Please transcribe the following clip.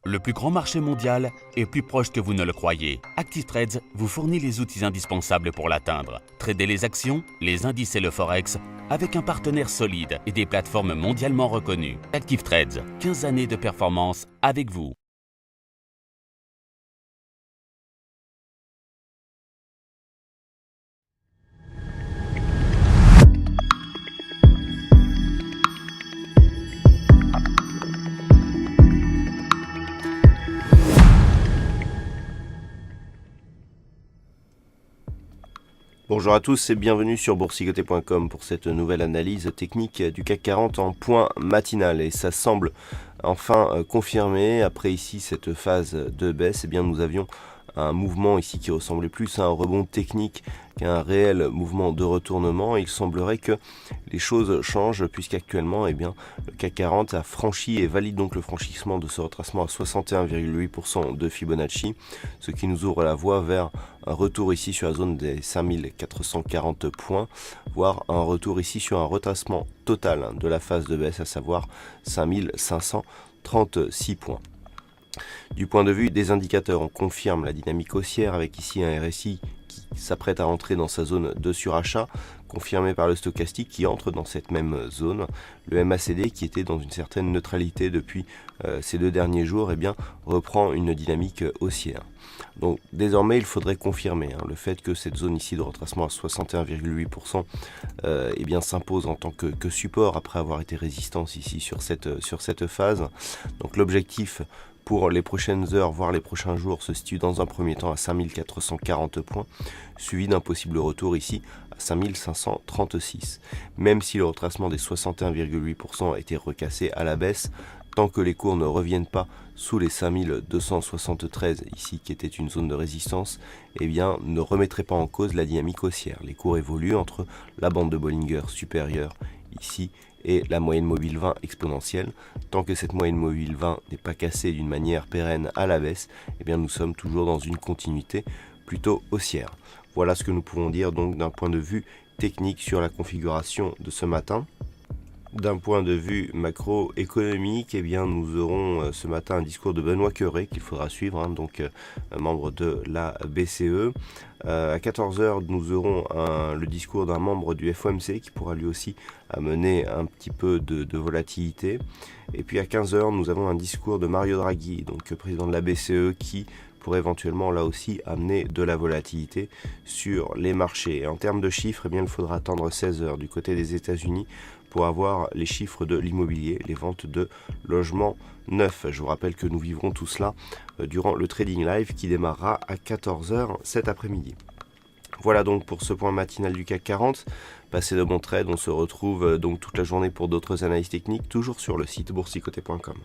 Le plus grand marché mondial est plus proche que vous ne le croyez. Active Trades vous fournit les outils indispensables pour l'atteindre. Tradez les actions, les indices et le forex avec un partenaire solide et des plateformes mondialement reconnues. Active Trades, 15 années de performance avec vous. Bonjour à tous et bienvenue sur boursicoté.com pour cette nouvelle analyse technique du CAC 40 en point matinal. Et ça semble enfin confirmer, après ici cette phase de baisse, eh bien nous avions un mouvement ici qui ressemblait plus à un rebond technique qu'à un réel mouvement de retournement. Il semblerait que les choses changent puisqu'actuellement, eh bien, le CAC 40 a franchi et valide donc le franchissement de ce retracement à 61,8% de Fibonacci, ce qui nous ouvre la voie vers un retour ici sur la zone des 5440 points, voire un retour ici sur un retracement total de la phase de baisse, à savoir 5536 points. Du point de vue des indicateurs, on confirme la dynamique haussière avec ici un RSI qui s'apprête à entrer dans sa zone de surachat, confirmé par le stochastique qui entre dans cette même zone. Le MACD qui était dans une certaine neutralité depuis ces 2 derniers jours, eh bien, reprend une dynamique haussière. Donc désormais il faudrait confirmer le fait que cette zone ici de retracement à 61,8% eh bien s'impose en tant que support après avoir été résistance ici sur cette phase. Donc l'objectif pour les prochaines heures, voire les prochains jours, se situe dans un premier temps à 5440 points, suivi d'un possible retour ici à 5536. Même si le retracement des 61,8% a été recassé à la baisse, tant que les cours ne reviennent pas sous les 5273 ici, qui était une zone de résistance, eh bien, ne remettrait pas en cause la dynamique haussière. Les cours évoluent entre la bande de Bollinger supérieure ici et la moyenne mobile 20 exponentielle. Tant que cette moyenne mobile 20 n'est pas cassée d'une manière pérenne à la baisse, eh bien nous sommes toujours dans une continuité plutôt haussière. Voilà ce que nous pouvons dire donc d'un point de vue technique sur la configuration de ce matin. D'un point de vue macroéconomique, eh bien, nous aurons ce matin un discours de Benoît Cœuré qu'il faudra suivre, donc membre de la BCE. À 14h, nous aurons le discours d'un membre du FOMC qui pourra lui aussi amener un petit peu de volatilité. Et puis à 15h, nous avons un discours de Mario Draghi, donc président de la BCE, qui pourrait éventuellement là aussi amener de la volatilité sur les marchés. Et en termes de chiffres, eh bien, il faudra attendre 16h du côté des États-Unis pour avoir les chiffres de l'immobilier, les ventes de logements neufs. Je vous rappelle que nous vivrons tout cela durant le trading live qui démarrera à 14h cet après-midi. Voilà donc pour ce point matinal du CAC 40. Passez de bons trades, on se retrouve donc toute la journée pour d'autres analyses techniques, toujours sur le site boursicoté.com.